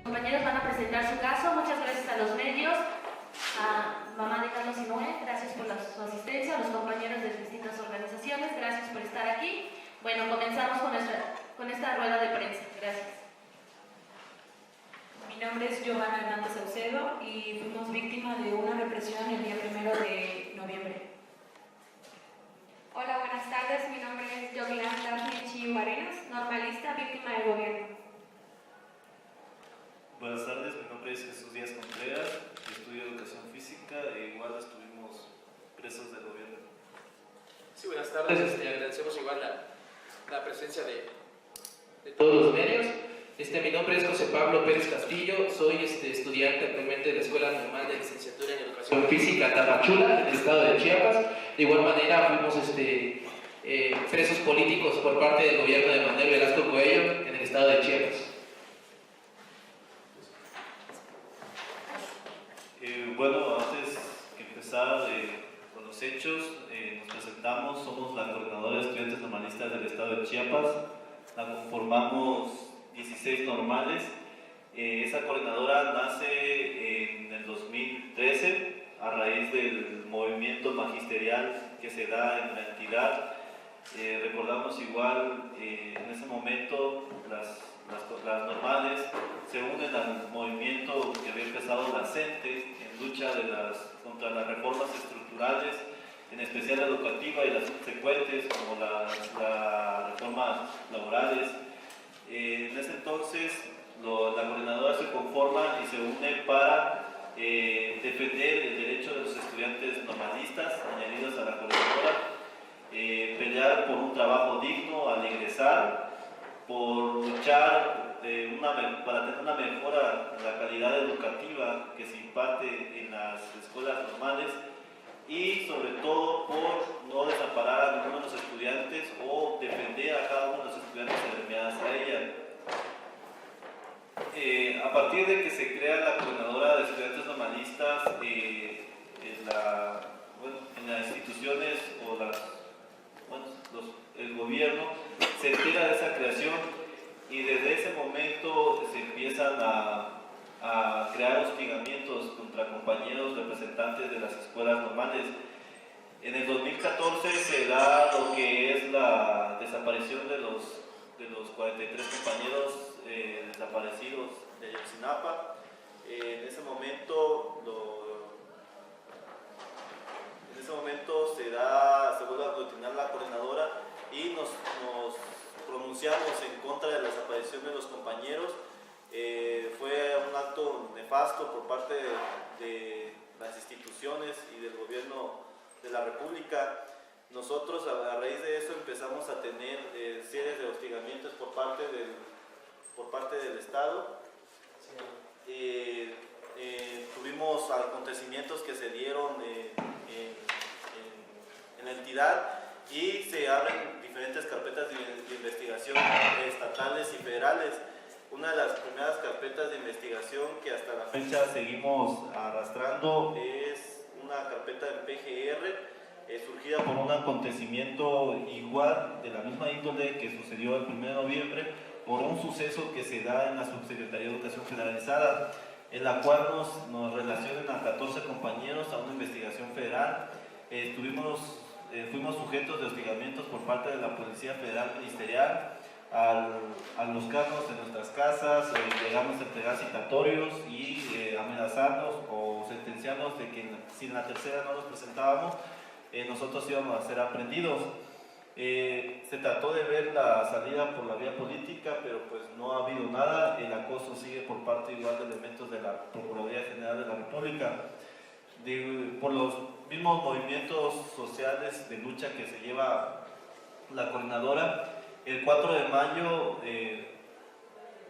Compañeros van a presentar su caso. Muchas gracias a los medios, a mamá de Carlos y Noé, gracias por su asistencia, a los compañeros de distintas organizaciones, gracias por estar aquí. Bueno, comenzamos con esta rueda de prensa. Gracias. Mi nombre es Giovanna Hernández Saucedo y fuimos víctimas de una represión el día 1 de noviembre. Hola, buenas tardes. Mi nombre es Yoglan Daphne Chiu Arenas, normalista, víctima del gobierno. Buenas tardes, mi nombre es Jesús Díaz Contreras, estudio educación física e igual estuvimos presos del gobierno. Sí, buenas tardes, agradecemos igual la presencia de todos los medios. Mi nombre es José Pablo Pérez Castillo, soy estudiante actualmente de la Escuela Normal de Licenciatura en Educación Física Tapachula, en el estado de Chiapas. De igual manera fuimos presos políticos por parte del gobierno de Manuel Velasco Coello en el estado de Chiapas. Bueno, antes que empezar con los hechos, nos presentamos, somos la coordinadora de estudiantes normalistas del estado de Chiapas, la conformamos 16 normales. Esa coordinadora nace en el 2013 a raíz del movimiento magisterial que se da en la entidad. Recordamos igual, en ese momento las normales se unen al movimiento que había empezado la CENTE en lucha contra las reformas estructurales, en especial la educativa y las subsecuentes como las reformas laborales. En ese entonces la coordinadora se conforma y se une para defender el derecho de los estudiantes normalistas añadidos a la coordinadora, pelear por un trabajo digno al ingresar, por luchar para tener una mejora en la calidad educativa que se imparte en las escuelas normales y sobre todo por no desamparar a ninguno de los estudiantes o defender a cada uno de los estudiantes agremiados a ella. A partir de que se crea la coordinadora de estudiantes normalistas en las instituciones o el gobierno se entera de esa creación y desde ese momento se empiezan a crear hostigamientos contra compañeros representantes de las escuelas normales. En el 2014 se da lo que es la desaparición de los 43 compañeros desaparecidos de Ayotzinapa. En ese momento se vuelve a aglutinar la coordinadora y nos pronunciamos en contra de la desaparición de los compañeros. Fue un acto nefasto por parte de las instituciones y del gobierno de la República. Nosotros a raíz de eso empezamos a tener series de hostigamientos por parte del Estado. Tuvimos acontecimientos que se dieron en la entidad y se abren diferentes carpetas de investigación estatales y federales. Una de las primeras carpetas de investigación que hasta la fecha seguimos arrastrando es una carpeta en PGR, surgida por un acontecimiento igual, de la misma índole que sucedió el 1 de noviembre, por un suceso que se da en la Subsecretaría de Educación Generalizada, en la cual nos relacionan a 14 compañeros a una investigación federal. Fuimos sujetos de hostigamientos por parte de la Policía Federal Ministerial a los cargos de nuestras casas, llegamos a entregar citatorios y amenazarnos o sentenciarnos de que si en la tercera no nos presentábamos, nosotros íbamos a ser aprehendidos. Se trató de ver la salida por la vía política, pero pues no ha habido nada. El acoso sigue por parte igual de elementos de la Procuraduría General de la República. Por los mismos movimientos sociales de lucha que se lleva la coordinadora, el 4 de mayo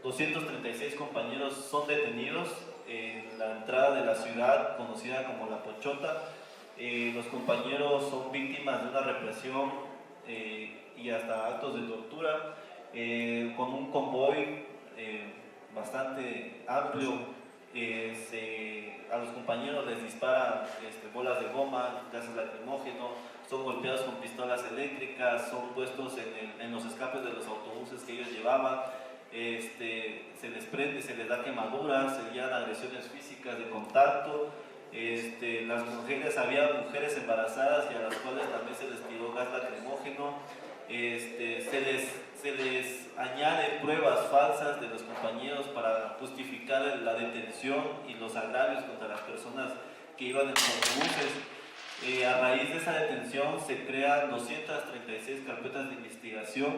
236 compañeros son detenidos en la entrada de la ciudad conocida como La Pochota. Los compañeros son víctimas de una represión y hasta actos de tortura, con un convoy bastante amplio a los compañeros les disparan bolas de goma, gases lacrimógenos, son golpeados con pistolas eléctricas, son puestos en los escapes de los autobuses que ellos llevaban, se les prende, se les da quemaduras, se llevan agresiones físicas de contacto. Las mujeres, había mujeres embarazadas y a las cuales también se les tiró gas lacrimógeno. Se les añade pruebas falsas de los compañeros para justificar la detención y los agravios contra las personas que iban en los autobuses. A raíz de esa detención se crean 236 carpetas de investigación,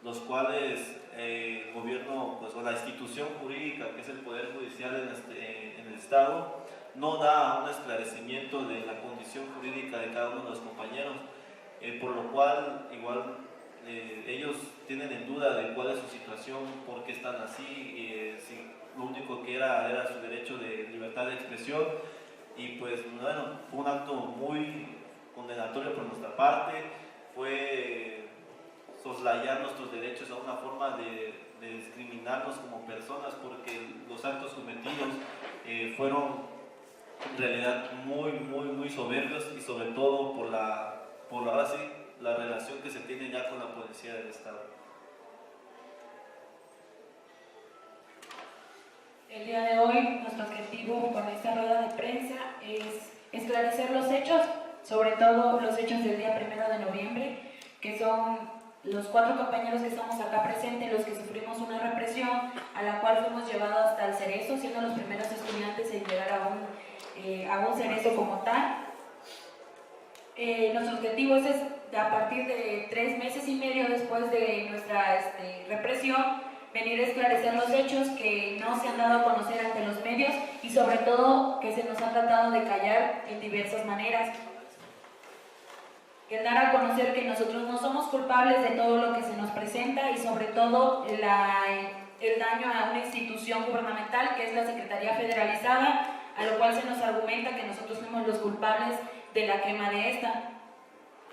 los cuales el gobierno, pues, o la institución jurídica, que es el Poder Judicial en el Estado, no da un esclarecimiento de la condición jurídica de cada uno de los compañeros, por lo cual igual ellos tienen en duda de cuál es su situación, por qué están así, si lo único que era su derecho de libertad de expresión. Y pues bueno, fue un acto muy condenatorio por nuestra parte, fue soslayar nuestros derechos a una forma de discriminarnos como personas, porque los actos cometidos fueron en realidad muy soberbios, y sobre todo por ahora sí, la relación que se tiene ya con la policía del Estado. El día de hoy, nuestro objetivo con esta rueda de prensa es esclarecer los hechos, sobre todo los hechos del día 1 de noviembre, que son los 4 compañeros que estamos acá presentes, los que sufrimos una represión a la cual fuimos llevados hasta el Cerezo, siendo los primeros estudiantes en llegar a un Cerezo como tal. Nuestro objetivo es, a partir de 3 meses y medio después de nuestra represión, venir a esclarecer los hechos que no se han dado a conocer ante los medios y sobre todo que se nos han tratado de callar en diversas maneras. El dar a conocer que nosotros no somos culpables de todo lo que se nos presenta y sobre todo el daño a una institución gubernamental que es la Secretaría Federalizada, a lo cual se nos argumenta que nosotros somos los culpables de la quema de esta.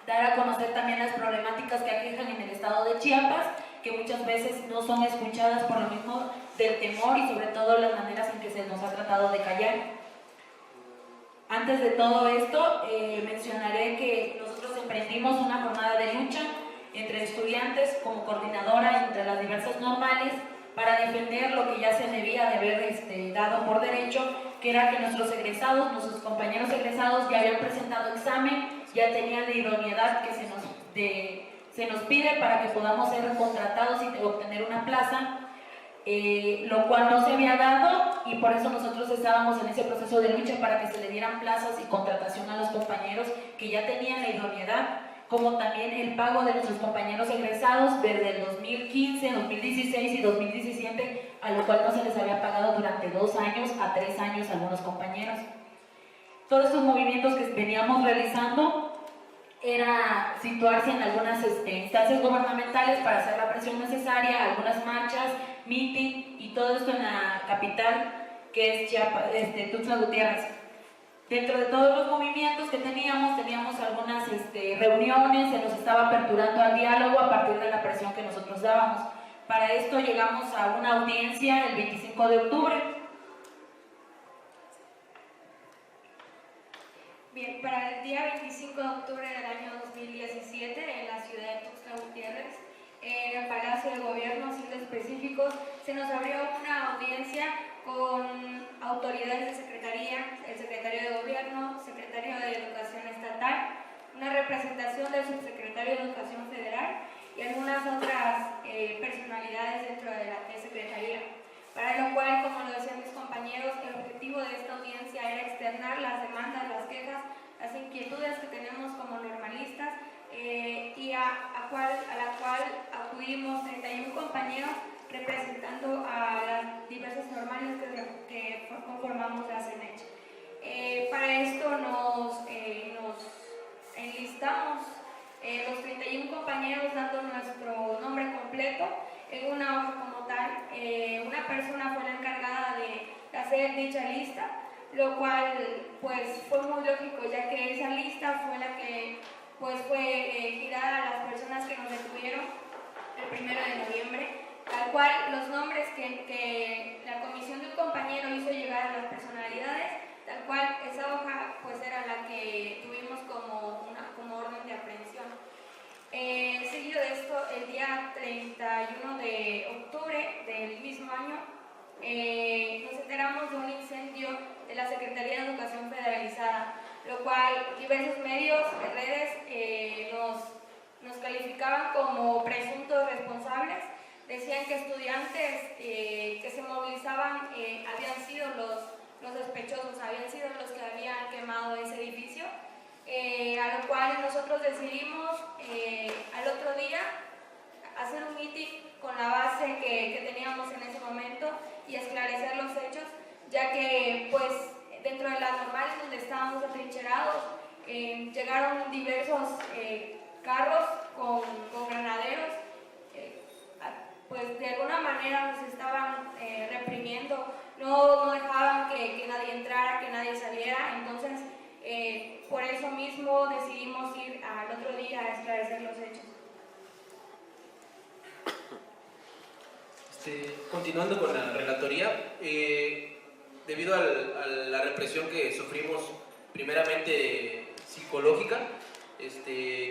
Dar a conocer también las problemáticas que aquejan en el estado de Chiapas, que muchas veces no son escuchadas por lo mismo del temor y sobre todo las maneras en que se nos ha tratado de callar. Antes de todo esto, mencionaré que nosotros emprendimos una jornada de lucha entre estudiantes como coordinadora entre las diversas normales para defender lo que ya se debía de haber dado por derecho, que era que nuestros egresados, nuestros compañeros egresados ya habían presentado examen, ya tenían la idoneidad que se nos pide para que podamos ser contratados y obtener una plaza, lo cual no se había dado y por eso nosotros estábamos en ese proceso de lucha para que se le dieran plazas y contratación a los compañeros que ya tenían la idoneidad, como también el pago de nuestros compañeros egresados desde el 2015, 2016 y 2017, a lo cual no se les había pagado durante 2 años a 3 años a algunos compañeros. Todos estos movimientos que veníamos realizando era situarse en algunas instancias gubernamentales para hacer la presión necesaria, algunas marchas, meeting y todo esto en la capital que es Chiapas, Tuxtla Gutiérrez. Dentro de todos los movimientos que teníamos algunas reuniones, se nos estaba aperturando al diálogo a partir de la presión que nosotros dábamos. Para esto llegamos a una audiencia el 25 de octubre. Bien, para el día 25 de octubre del año 2017, en la ciudad de Tuxtla Gutiérrez, en el Palacio de Gobierno, siendo específicos, se nos abrió una audiencia con autoridades de secretaría, el secretario de Gobierno, secretario de Educación Estatal, una representación del subsecretario de Educación Federal y algunas otras personalidades dentro de la secretaría. Para lo cual, como lo decían mis compañeros, el objetivo de esta audiencia era externar las demandas, las quejas, las inquietudes que tenemos como normalistas y a la cual acudimos 31 compañeros representando a las diversas normales que conformamos la CENECH. Para esto nos enlistamos los 31 compañeros dando nuestro nombre completo en una hoja como tal. Una persona fue la encargada de hacer dicha lista, lo cual pues fue muy lógico, ya que esa lista fue la que pues fue girada a las personas que nos detuvieron el 1 de noviembre, tal cual los nombres que la comisión del compañero hizo llegar a las personalidades, tal cual esa hoja pues era la que tuvimos como orden de aprehensión. Seguido de esto, el día 31 de octubre del mismo año, nos enteramos de un incendio de la Secretaría de Educación Federalizada, lo cual diversos medios de redes nos calificaban como presuntos responsables. Decían que estudiantes que se movilizaban habían sido los sospechosos, habían sido los que habían quemado ese edificio, a lo cual nosotros decidimos al otro día hacer un meeting con la base que teníamos en ese momento y esclarecer los hechos, ya que pues dentro de las normales donde estábamos atrincherados llegaron diversos carros con granaderos, pues de alguna manera nos estaban reprimiendo, no dejaban que nadie entrara, que nadie saliera. Entonces por eso mismo decidimos ir al otro día a esclarecer los hechos. Continuando con la relatoría, debido a la represión que sufrimos primeramente psicológica,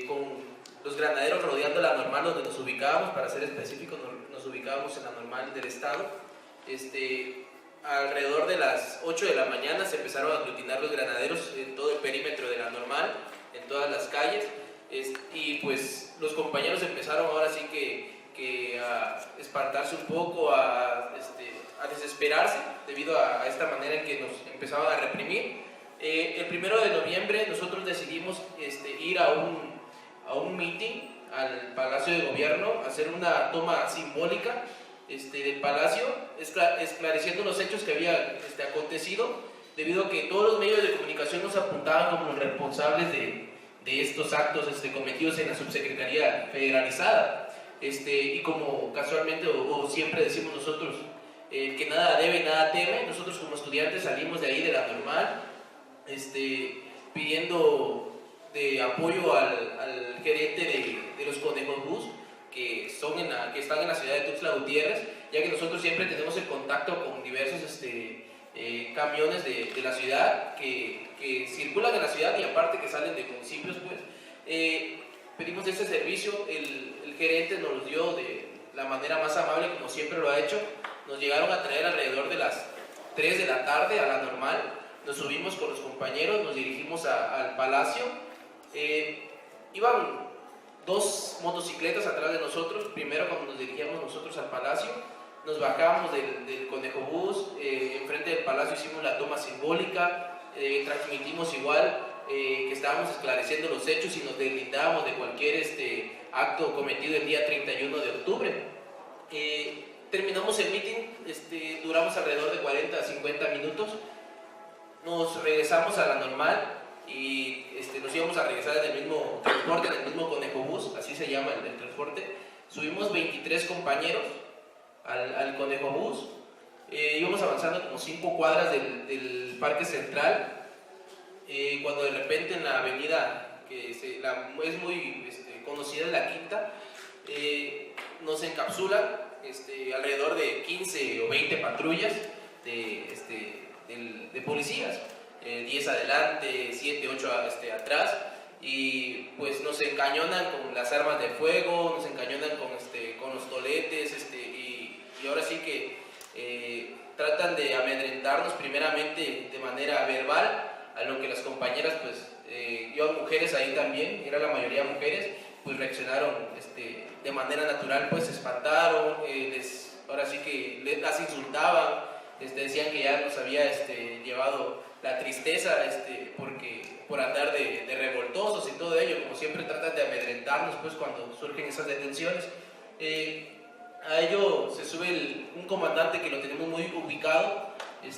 con los granaderos rodeando la normal donde nos ubicábamos, para ser específicos, nos ubicábamos en la normal del estado. Alrededor de las 8 de la mañana se empezaron a aglutinar los granaderos en todo el perímetro de la normal, en todas las calles, y pues los compañeros empezaron ahora sí que a espantarse un poco, a desesperarse debido a esta manera en que nos empezaban a reprimir. El 1 de noviembre nosotros decidimos ir a un meeting al Palacio de Gobierno, hacer una toma simbólica del Palacio, esclareciendo los hechos que había acontecido, debido a que todos los medios de comunicación nos apuntaban como los responsables de estos actos cometidos en la Subsecretaría Federalizada. Y como casualmente o siempre decimos nosotros, que nada debe, nada teme, nosotros como estudiantes salimos de ahí de la normal, pidiendo de apoyo al gerente de los Conejos Bus, que están en la ciudad de Tuxtla Gutiérrez, ya que nosotros siempre tenemos el contacto con diversos camiones de la ciudad que circulan en la ciudad y aparte que salen de municipios, pues. Pedimos este servicio, el gerente nos lo dio de la manera más amable, como siempre lo ha hecho. Nos llegaron a traer alrededor de las 3 de la tarde a la normal, nos subimos con los compañeros, nos dirigimos al Palacio. Iban 2 motocicletas atrás de nosotros. Primero, cuando nos dirigíamos nosotros al Palacio, nos bajamos del Conejo Bus, enfrente del Palacio hicimos la toma simbólica, transmitimos igual que estábamos esclareciendo los hechos y nos deslindábamos de cualquier acto cometido el día 31 de octubre. Terminamos el meeting, duramos alrededor de 40 a 50 minutos, nos regresamos a la normal y nos íbamos a regresar en el mismo transporte, en el mismo Conejo Bus, así se llama el transporte. Subimos 23 compañeros al Conejo Bus, íbamos avanzando como 5 cuadras del Parque Central, cuando de repente en la avenida, que es muy conocida, la Quinta, nos encapsulan alrededor de 15 o 20 patrullas de policías, 10 adelante, 7, 8 atrás, y pues nos encañonan con las armas de fuego, nos encañonan con los toletes, y ahora sí que tratan de amedrentarnos primeramente de manera verbal, a lo que las compañeras, pues, iban mujeres ahí también, era la mayoría mujeres, pues reaccionaron de manera natural, pues se espantaron, ahora sí que las insultaban, decían que ya nos había llevado la tristeza por andar de revoltosos y todo ello, como siempre tratan de amedrentarnos pues cuando surgen esas detenciones. A ello se sube un comandante que lo tenemos muy ubicado,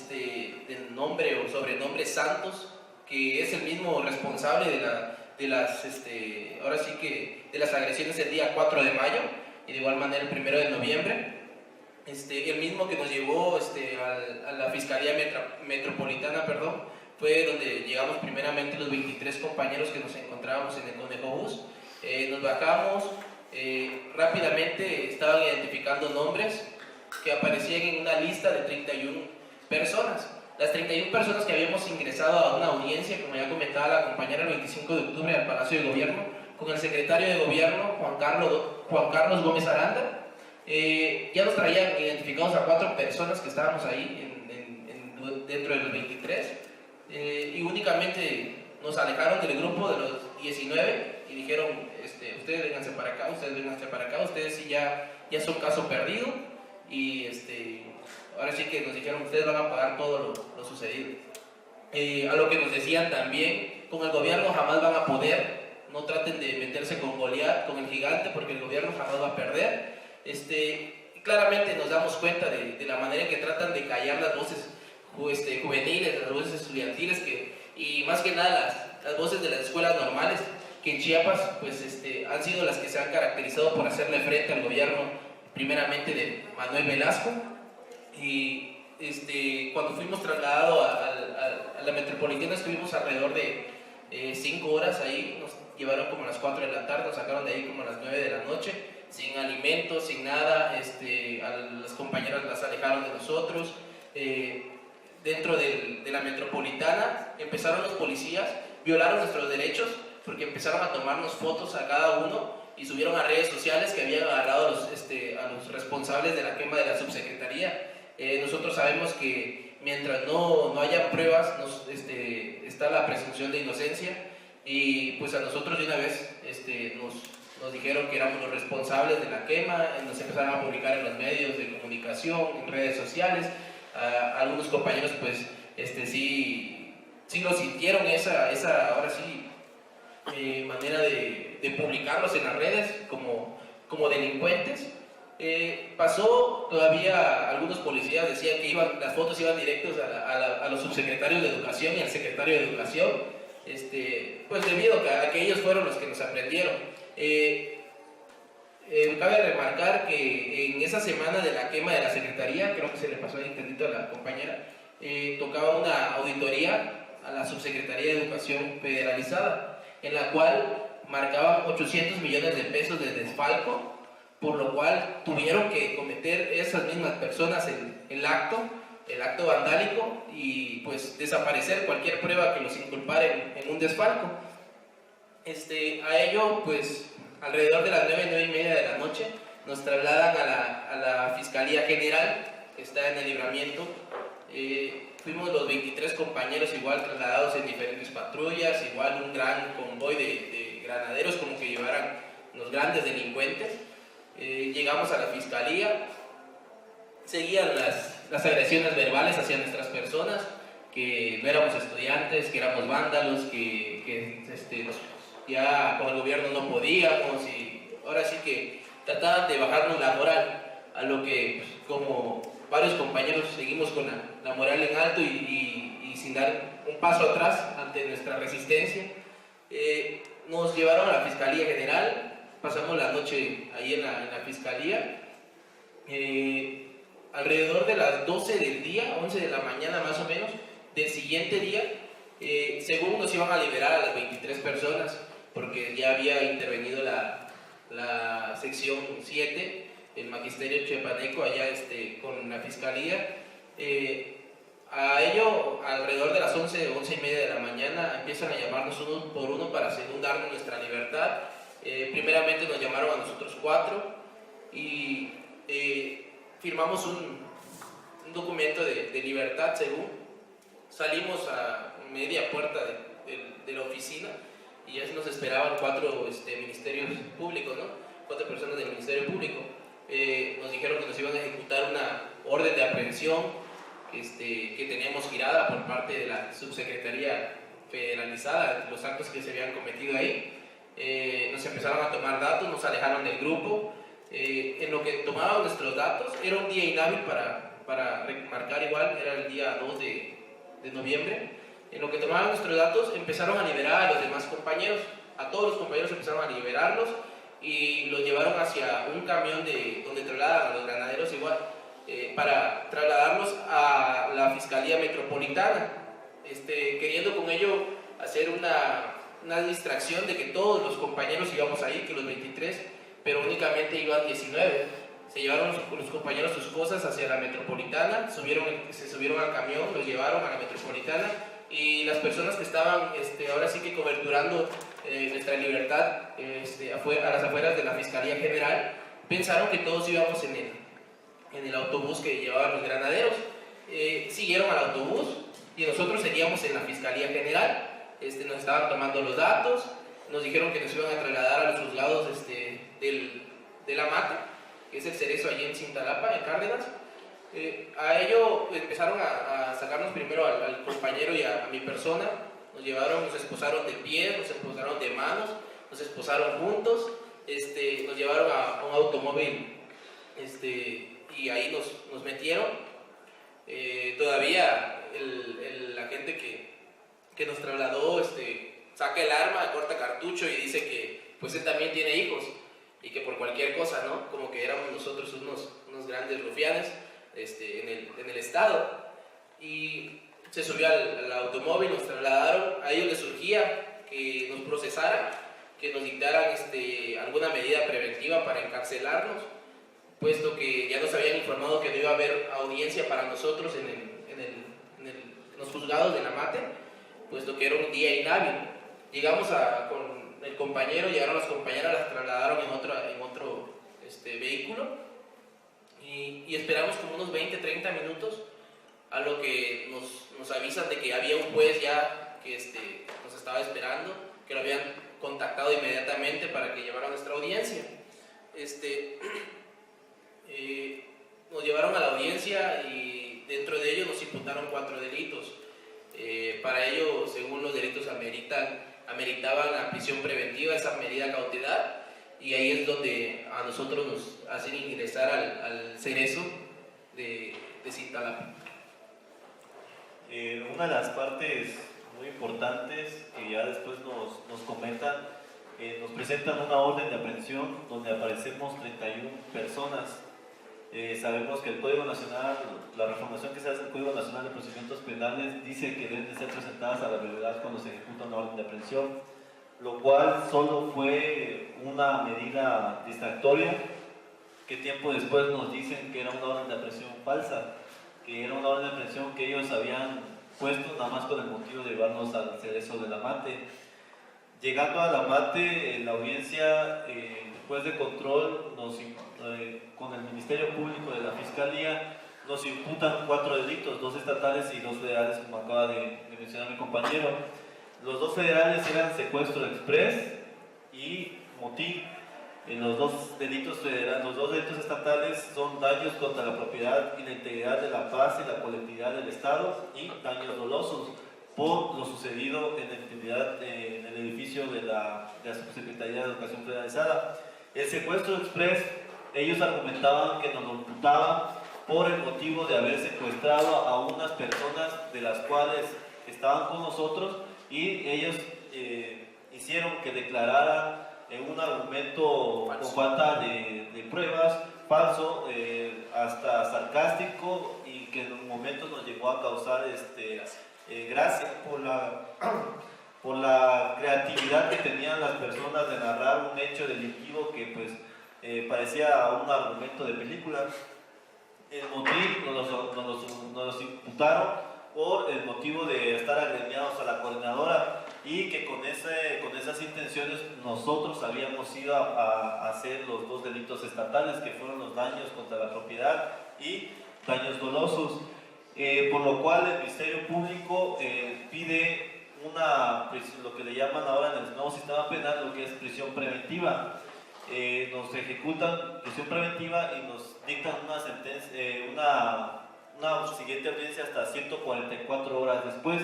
de nombre o sobrenombre Santos, que es el mismo responsable de las agresiones del día 4 de mayo y de igual manera el 1 de noviembre. El mismo que nos llevó a la Fiscalía Metropolitana, fue donde llegamos primeramente los 23 compañeros que nos encontrábamos en el Conejo Bus. Nos bajamos, rápidamente estaban identificando nombres que aparecían en una lista de 31 personas. Las 31 personas que habíamos ingresado a una audiencia, como ya comentaba la compañera, el 25 de octubre al Palacio de Gobierno, con el secretario de Gobierno, Juan Carlos Gómez Aranda, ya nos traían identificados a 4 personas que estábamos ahí dentro de los 23, y únicamente nos alejaron del grupo de los 19 y dijeron, ustedes vénganse para acá, ustedes sí ya son caso perdido, y ahora sí que nos dijeron, ustedes van a pagar todo lo sucedido. A lo que nos decían también, con el gobierno jamás van a poder, no traten de meterse con Goliat, con el gigante, porque el gobierno jamás va a perder. Claramente nos damos cuenta de la manera en que tratan de callar las voces juveniles, las voces estudiantiles, y más que nada las voces de las escuelas normales, que en Chiapas pues, han sido las que se han caracterizado por hacerle frente al gobierno, primeramente de Manuel Velasco. Y cuando fuimos trasladados a la metropolitana estuvimos alrededor de 5 horas ahí, nos llevaron como a las 4 de la tarde, nos sacaron de ahí como a las 9 de la noche, sin alimentos, sin nada, a las compañeras las alejaron de nosotros. Dentro de la metropolitana empezaron los policías, violaron nuestros derechos, porque empezaron a tomarnos fotos a cada uno y subieron a redes sociales que habían agarrado a los responsables de la quema de la subsecretaría. Nosotros sabemos que mientras no haya pruebas, está la presunción de inocencia, y pues a nosotros de una vez nos dijeron que éramos los responsables de la quema, nos empezaron a publicar en los medios de comunicación, en redes sociales. Algunos compañeros pues sí lo sintieron esa ahora sí manera de publicarlos en las redes como delincuentes. Pasó todavía, algunos policías decían que las fotos iban directos a los subsecretarios de Educación y al secretario de Educación, pues debido a que ellos fueron los que nos aprendieron. Cabe remarcar que en esa semana de la quema de la secretaría, creo que se le pasó el intendito a la compañera, tocaba una auditoría a la subsecretaría de Educación federalizada, en la cual marcaban 800 millones de pesos de desfalco, por lo cual tuvieron que cometer esas mismas personas el acto vandálico, y pues desaparecer cualquier prueba que los inculpara en un desfalco. A ello pues alrededor de las 9:30 de la noche nos trasladan a la Fiscalía General, que está en el Libramiento. Fuimos los 23 compañeros igual trasladados en diferentes patrullas, igual un gran convoy de granaderos como que llevaran los grandes delincuentes. Llegamos a la Fiscalía, seguían las agresiones verbales hacia nuestras personas, que no éramos estudiantes, que éramos vándalos, que ya con el gobierno no podíamos, y ahora sí que trataban de bajarnos la moral, a lo que pues, como varios compañeros seguimos con la moral en alto y sin dar un paso atrás ante nuestra resistencia. Nos llevaron a la Fiscalía General, pasamos la noche ahí en la Fiscalía. Alrededor de las 12 del día, 11 de la mañana más o menos, del siguiente día, según nos iban a liberar a las 23 personas, porque ya había intervenido la sección 7, el magisterio chiapaneco, allá con la fiscalía. A ello, alrededor de las 11 y media de la mañana, empiezan a llamarnos uno por uno para según darnos nuestra libertad. Primeramente nos llamaron a nosotros 4 y firmamos un documento de libertad según. Salimos a media puerta de la oficina y ya nos esperaban 4 ministerios públicos, ¿no? 4 personas del Ministerio Público. Nos dijeron que nos iban a ejecutar una orden de aprehensión que teníamos girada por parte de la subsecretaría federalizada, los actos que se habían cometido ahí. Nos empezaron a tomar datos, nos alejaron del grupo. En lo que tomaban nuestros datos, era un día inhábil para remarcar igual, era el día 2 de noviembre. En lo que tomaban nuestros datos, empezaron a liberar a los demás compañeros, a todos los compañeros empezaron a liberarlos y los llevaron hacia un camión donde trasladan a los granaderos igual, para trasladarlos a la Fiscalía Metropolitana, queriendo con ello hacer una distracción de que todos los compañeros íbamos ahí, que los 23 pero únicamente iban 19. Se llevaron los compañeros sus cosas hacia la metropolitana, se subieron al camión, los llevaron a la metropolitana, y las personas que estaban ahora sí que coberturando nuestra libertad a las afueras de la Fiscalía General, pensaron que todos íbamos en el autobús que llevaban los granaderos. Siguieron al autobús y nosotros seguíamos en la Fiscalía General. Nos estaban tomando los datos, nos dijeron que nos iban a trasladar a los juzgados de La Mata, que es el Cerezo allí en Cintalapa, en Cárdenas. A ello empezaron a sacarnos primero al compañero y a mi persona. Nos esposaron de pies, nos esposaron de manos, nos esposaron juntos, nos llevaron a un automóvil y ahí nos metieron. Todavía la gente que nos trasladó saca el arma, corta cartucho y dice que pues él también tiene hijos y que por cualquier cosa, ¿no? Como que éramos nosotros unos grandes rufianes en el estado. Y se subió al automóvil, nos trasladaron. A ellos les surgía que nos procesaran, que nos dictaran alguna medida preventiva para encarcelarnos, puesto que ya nos habían informado que no iba a haber audiencia para nosotros en los juzgados de La Mate, puesto que era un día inhábil. Llegamos con el compañero, llegaron las compañeras, las trasladaron en otro vehículo y esperamos como unos 20-30 minutos, a lo que nos avisan de que había un juez ya que nos estaba esperando, que lo habían contactado inmediatamente para que llevara nuestra audiencia. Nos llevaron a la audiencia y dentro de ello nos imputaron 4 delitos. Para ello, según los delitos ameritaban la prisión preventiva, esa medida cautelar, y ahí es donde a nosotros nos hacen ingresar al Cerezo de Cintalapa. Una de las partes muy importantes que ya después nos comentan, nos presentan una orden de aprehensión donde aparecemos 31 personas. Sabemos que el Código Nacional, la reformación que se hace al Código Nacional de Procedimientos Penales dice que deben de ser presentadas a la brevedad cuando se ejecuta una orden de aprehensión, lo cual solo fue una medida distractoria, que tiempo después nos dicen que era una orden de aprehensión falsa, que era una orden de aprehensión que ellos habían puesto nada más con el motivo de llevarnos al Cerezo de La Mate. Llegando a La Mate, en la audiencia, juez de control con el Ministerio Público de la Fiscalía nos imputan 4 delitos, 2 estatales y 2 federales, como acaba de mencionar mi compañero. Los 2 federales eran secuestro express y motín. Los 2 delitos estatales son daños contra la propiedad y la integridad de la paz y la colectividad del Estado y daños dolosos por lo sucedido en el edificio de la Subsecretaría de Educación Federalizada. El secuestro express, ellos argumentaban que nos lo imputaban por el motivo de haber secuestrado a unas personas de las cuales estaban con nosotros, y ellos hicieron que declarara un argumento falso, con falta de pruebas, falso, hasta sarcástico, y que en un momento nos llegó a causar gracia por la creatividad que tenían las personas de narrar un hecho delictivo que pues parecía un argumento de película. El motivo nos imputaron por el motivo de estar agremiados a la coordinadora, y que con esas intenciones nosotros habíamos ido a hacer los 2 delitos estatales, que fueron los daños contra la propiedad y daños dolosos, por lo cual el Ministerio Público pide lo que le llaman ahora en el nuevo sistema penal, lo que es prisión preventiva. Nos ejecutan prisión preventiva y nos dictan una sentencia, una siguiente audiencia hasta 144 horas después,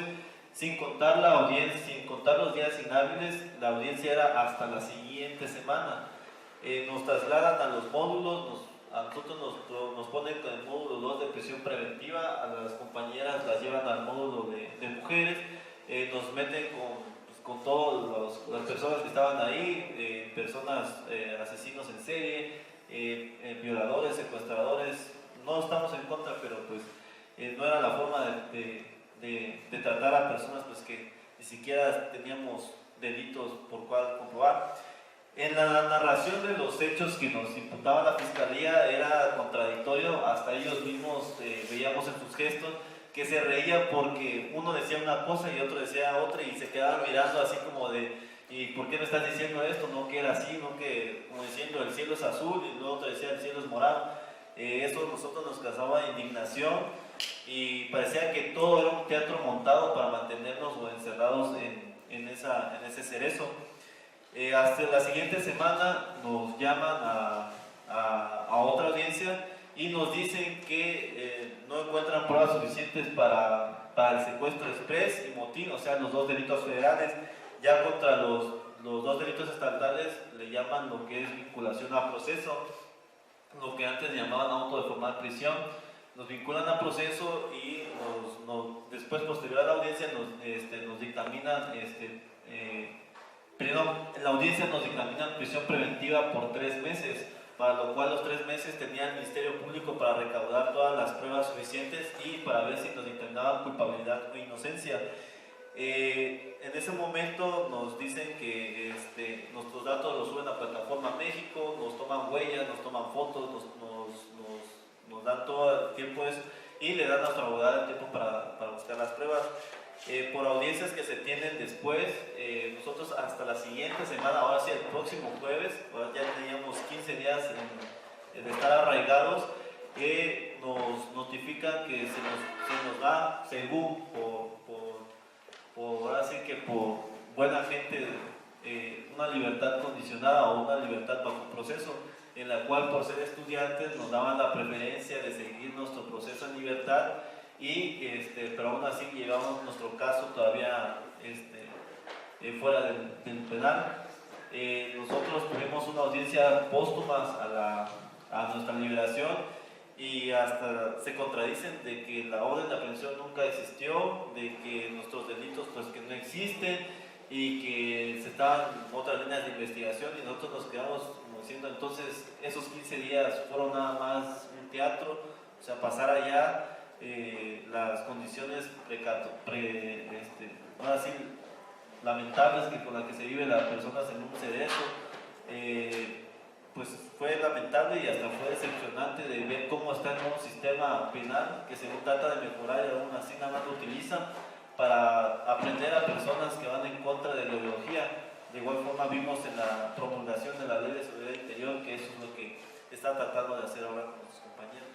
sin contar los días inhábiles. La audiencia era hasta la siguiente semana. Nos trasladan a los módulos, a nosotros nos ponen con el módulo 2 de prisión preventiva, a las compañeras las llevan al módulo de mujeres, nos meten con todas las personas que estaban ahí, personas, asesinos en serie, violadores, secuestradores. No estamos en contra, pero pues no era la forma de tratar a personas pues que ni siquiera teníamos delitos por cual comprobar. En la narración de los hechos que nos imputaba la Fiscalía era contradictorio, hasta ellos mismos veíamos en sus gestos que se reían porque uno decía una cosa y otro decía otra y se quedaban mirando así como de ¿y por qué me estás diciendo esto? No que era así, no que como diciendo el cielo es azul y luego otro decía el cielo es morado. Eso a nosotros nos causaba indignación y parecía que todo era un teatro montado para mantenernos o encerrados en ese cerezo. Hasta la siguiente semana nos llaman a otra audiencia y nos dicen que no encuentran pruebas suficientes para el secuestro express y motín, o sea, los dos delitos federales. Ya contra los dos delitos estatales le llaman lo que es vinculación a proceso, lo que antes llamaban auto de formal prisión. Nos vinculan a proceso y después, posterior a la audiencia, nos dictaminan en la audiencia nos dictaminan prisión preventiva por 3 meses, para lo cual los 3 meses tenía el Ministerio Público para recaudar todas las pruebas suficientes y para ver si nos dictaminaban culpabilidad o inocencia. En ese momento nos dicen que nuestros datos los suben a Plataforma México, nos toman huellas, nos toman fotos, nos dan todo el tiempo y le dan a nuestra abogada el tiempo para buscar las pruebas. Por audiencias que se tienen después, nosotros hasta la siguiente semana, ahora sí el próximo jueves, ya teníamos 15 días de estar arraigados, nos notifican que se nos da, según ahora sí que por buena gente, una libertad condicionada o una libertad bajo proceso, en la cual por ser estudiantes nos daban la preferencia de seguir nuestro proceso en libertad pero aún así llevamos nuestro caso todavía fuera del penal. Nosotros tuvimos una audiencia póstuma a nuestra liberación y hasta se contradicen de que la orden de aprehensión nunca existió, de que nuestros delitos pues que no existen y que se estaban otras líneas de investigación y nosotros nos quedamos como diciendo entonces esos 15 días fueron nada más un teatro, o sea pasar allá las condiciones ahora sí, lamentables con las que se vive las personas en un cerezo, pues fue lamentable y hasta fue decepcionante de ver cómo está el nuevo sistema penal que se trata de mejorar y aún así nada más lo utilizan para aprender a personas que van en contra de la ideología. De igual forma vimos en la promulgación de la Ley de Seguridad Interior que eso es lo que está tratando de hacer ahora con nuestros compañeros.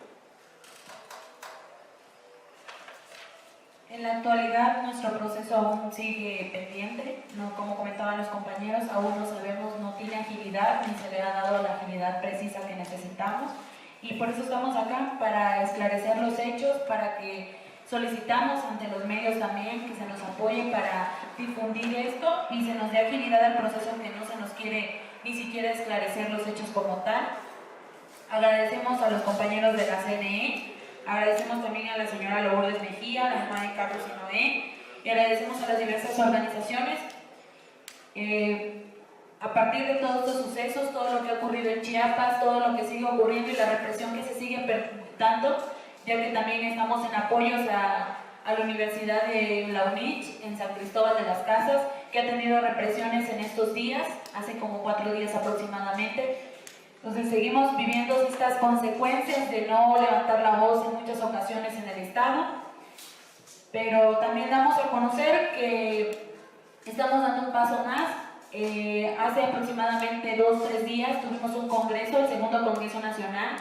En la actualidad nuestro proceso aún sigue pendiente, como comentaban los compañeros, aún no sabemos, no tiene agilidad ni se le ha dado la agilidad precisa que necesitamos y por eso estamos acá, para esclarecer los hechos, para que solicitamos ante los medios también que se nos apoye para difundir esto y se nos dé agilidad al proceso, que no se nos quiere ni siquiera esclarecer los hechos como tal. Agradecemos a los compañeros de la CNE. Agradecemos también a la señora Lourdes Mejía, la mamá de Carlos y Noé, y agradecemos a las diversas organizaciones. A partir de todos estos sucesos, todo lo que ha ocurrido en Chiapas, todo lo que sigue ocurriendo y la represión que se sigue perpetrando, ya que también estamos en apoyos a la Universidad de la UNICH en San Cristóbal de las Casas, que ha tenido represiones en estos días, hace como 4 días aproximadamente. Entonces seguimos viviendo estas consecuencias de no levantar la voz en muchas ocasiones en el Estado, pero también damos a conocer que estamos dando un paso más. Hace aproximadamente 2 o 3 días tuvimos un congreso, el segundo Congreso Nacional,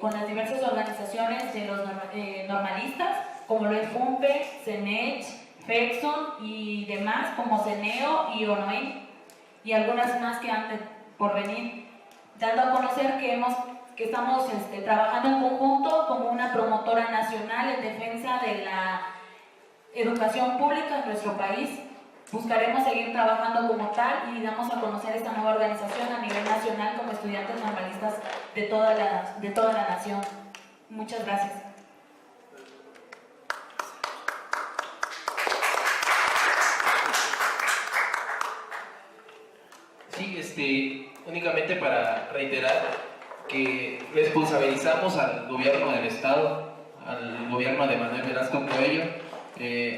con las diversas organizaciones de los normalistas, como lo es FUNPE, CENECH, FEXON y demás, como CENEO y ONOE, y algunas más que han por venir, dando a conocer que estamos trabajando en conjunto como una promotora nacional en defensa de la educación pública en nuestro país. Buscaremos seguir trabajando como tal y damos a conocer esta nueva organización a nivel nacional como estudiantes normalistas de toda la nación. Muchas gracias. Sí, únicamente para reiterar que responsabilizamos al gobierno del Estado, al gobierno de Manuel Velasco Coello,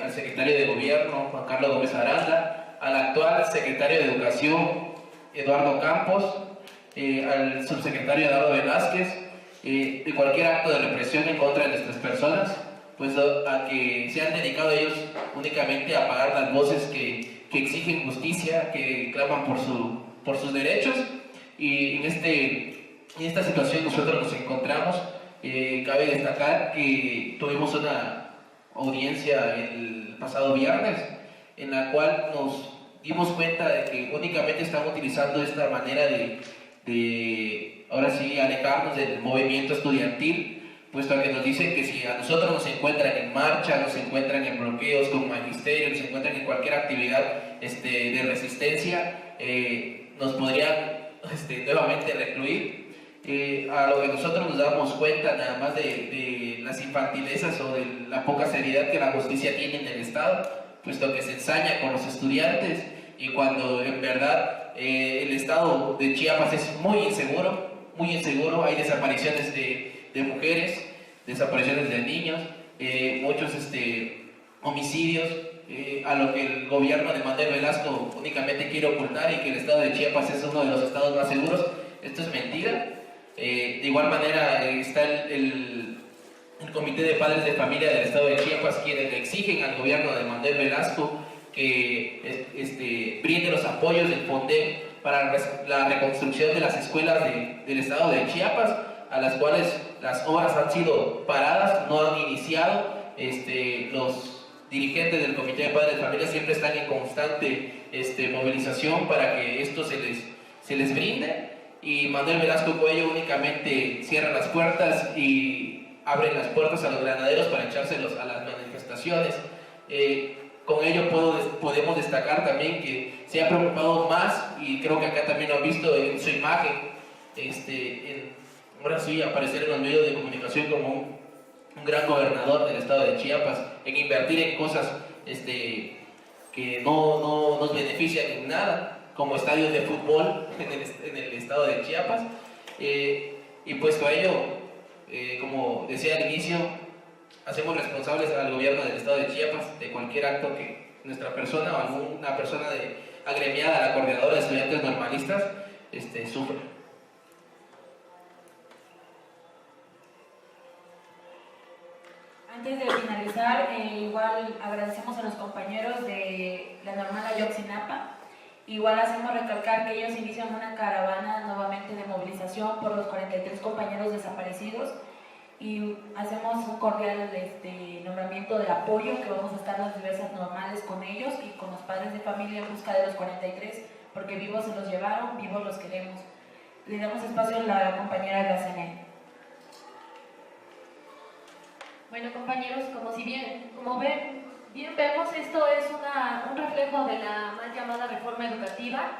al secretario de Gobierno, Juan Carlos Gómez Aranda, al actual secretario de Educación, Eduardo Campos, al subsecretario Eduardo Velázquez, de cualquier acto de represión en contra de nuestras personas, pues a que se han dedicado ellos únicamente a apagar las voces que exigen justicia, que claman por sus derechos. Y en esta situación nosotros nos encontramos. Cabe destacar que tuvimos una audiencia el pasado viernes en la cual nos dimos cuenta de que únicamente están utilizando esta manera de ahora sí alejarnos del movimiento estudiantil, puesto que nos dicen que si a nosotros nos encuentran en marcha, nos encuentran en bloqueos con magisterio, nos encuentran en cualquier actividad de resistencia, nos podrían nuevamente recluir. A lo que nosotros nos damos cuenta nada más de las infantilezas o de la poca seriedad que la justicia tiene en el Estado, puesto que se ensaña con los estudiantes, y cuando en verdad el Estado de Chiapas es muy inseguro, hay desapariciones de mujeres, desapariciones de niños, muchos homicidios, a lo que el gobierno de Manuel Velasco únicamente quiere ocultar, y que el Estado de Chiapas es uno de los estados más seguros. Esto es mentira. De igual manera está el Comité de Padres de Familia del Estado de Chiapas, quienes le exigen al gobierno de Manuel Velasco que brinde los apoyos del FONDEP para la reconstrucción de las escuelas del Estado de Chiapas, a las cuales las obras han sido paradas, no han iniciado. Los dirigentes del Comité de Padres de Familia siempre están en constante movilización para que esto se les brinde, y Manuel Velasco Cuello únicamente cierra las puertas y abre las puertas a los granaderos para echárselos a las manifestaciones. Con ello podemos destacar también que se ha preocupado más, y creo que acá también lo han visto en su imagen, ahora sí aparecer en los medios de comunicación como un gran gobernador del estado de Chiapas, en invertir en cosas que no nos benefician en nada, como estadios de fútbol en el estado de Chiapas. Y puesto a ello, como decía al inicio, hacemos responsables al gobierno del estado de Chiapas de cualquier acto que nuestra persona o alguna persona agremiada a la coordinadora de estudiantes normalistas sufra. Antes de finalizar, igual agradecemos a los compañeros de la normal Ayotzinapa. Igual hacemos recalcar que ellos inician una caravana nuevamente de movilización por los 43 compañeros desaparecidos, y hacemos un cordial nombramiento de apoyo, que vamos a estar las diversas normales con ellos y con los padres de familia en busca de los 43, porque vivos se los llevaron, vivos los queremos. Le damos espacio a la compañera de la CNE. Bueno, compañeros, como ven, bien vemos, esto es un reflejo de la mal llamada reforma educativa.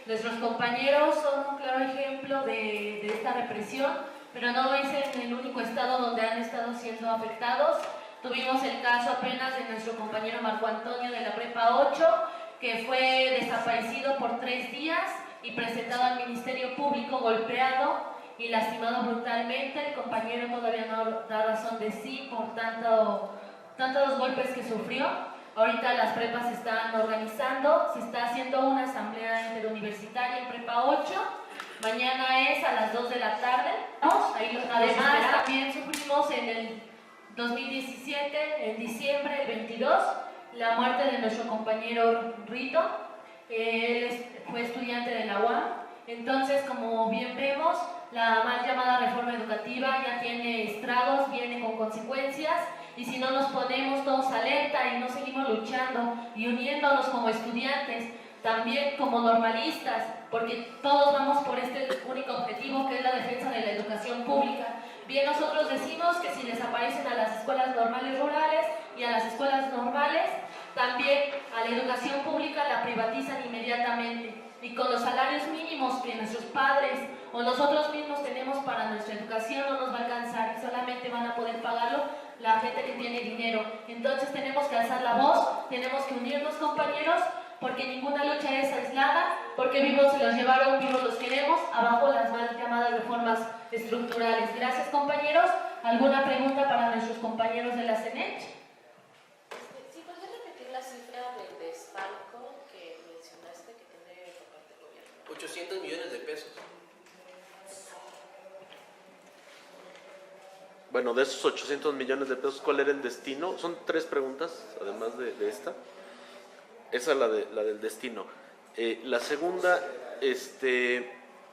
Nuestros compañeros son un claro ejemplo de esta represión, pero no es en el único estado donde han estado siendo afectados. Tuvimos el caso apenas de nuestro compañero Marco Antonio de la Prepa 8, que fue desaparecido por 3 días y presentado al Ministerio Público golpeado y lastimado brutalmente. El compañero todavía no da razón de sí por tantos golpes que sufrió. Ahorita las prepas se están organizando, se está haciendo una asamblea interuniversitaria en Prepa 8. Mañana es a las 2 de la tarde. Además, también sufrimos en el 2017, en diciembre, el 22, la muerte de nuestro compañero Rito. Él fue estudiante de la UAM. Entonces, como bien vemos, la mal llamada reforma educativa ya tiene estragos, viene con consecuencias, y si no nos ponemos todos alerta y no seguimos luchando y uniéndonos como estudiantes, también como normalistas, porque todos vamos por este único objetivo, que es la defensa de la educación pública. Bien, nosotros decimos que si desaparecen a las escuelas normales rurales y a las escuelas normales, también a la educación pública la privatizan inmediatamente, y con los salarios mínimos que nuestros padres o nosotros mismos tenemos para nuestra educación no nos va a alcanzar, y solamente van a poder pagarlo la gente que tiene dinero. Entonces tenemos que alzar la voz, tenemos que unirnos, compañeros, porque ninguna lucha es aislada, porque vivos se los llevaron, vivos los queremos, abajo las mal llamadas reformas estructurales. Gracias, compañeros. ¿Alguna pregunta para nuestros compañeros de la CENECH? ¿Sí podrías repetir la cifra del desfalco que mencionaste que tiene por parte del gobierno? 800 millones de pesos. Bueno, de esos 800 millones de pesos, ¿cuál era el destino? Son 3 preguntas, además de esta. Esa es la del destino. La segunda,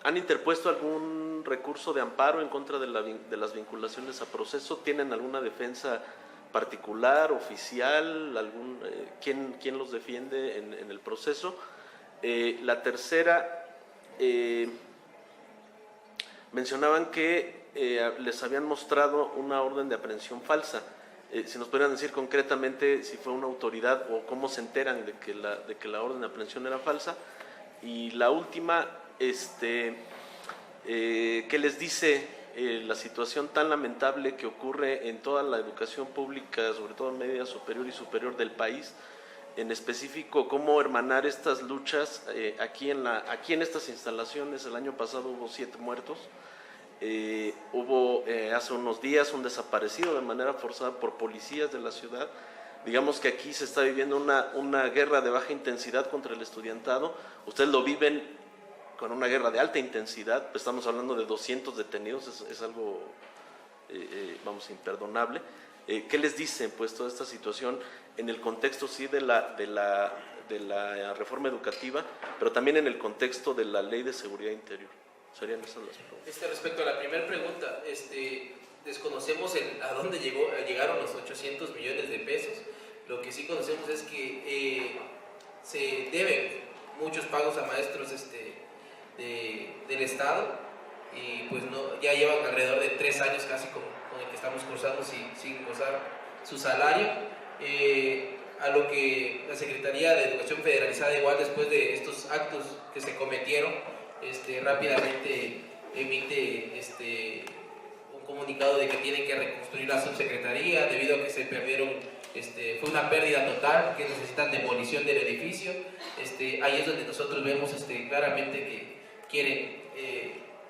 ¿han interpuesto algún recurso de amparo en contra de las vinculaciones a proceso? ¿Tienen alguna defensa particular, oficial? ¿Quién los defiende en el proceso? La tercera, mencionaban que les habían mostrado una orden de aprehensión falsa. Si nos pudieran decir concretamente si fue una autoridad o cómo se enteran de que la orden de aprehensión era falsa. Y la última, ¿qué les dice la situación tan lamentable que ocurre en toda la educación pública, sobre todo en media superior y superior del país? En específico, cómo hermanar estas luchas. Aquí en estas instalaciones el año pasado hubo 7 muertos. Hubo hace unos días un desaparecido de manera forzada por policías de la ciudad. Digamos que aquí se está viviendo una guerra de baja intensidad contra el estudiantado. Ustedes lo viven con una guerra de alta intensidad, pues estamos hablando de 200 detenidos, es algo, imperdonable. ¿Qué les dicen, pues, toda esta situación en el contexto, sí, de la reforma educativa, pero también en el contexto de la Ley de Seguridad Interior? Serían esas las preguntas. Respecto a la primera pregunta, desconocemos a dónde llegaron los 800 millones de pesos. Lo que sí conocemos es que se deben muchos pagos a maestros del Estado, y pues ya llevan alrededor de 3 años casi con el que estamos cursando sin gozar su salario. A lo que la Secretaría de Educación Federalizada, igual después de estos actos que se cometieron, rápidamente emite un comunicado de que tienen que reconstruir la subsecretaría debido a que se perdieron, fue una pérdida total, que necesitan demolición del edificio. Ahí es donde nosotros vemos claramente que quieren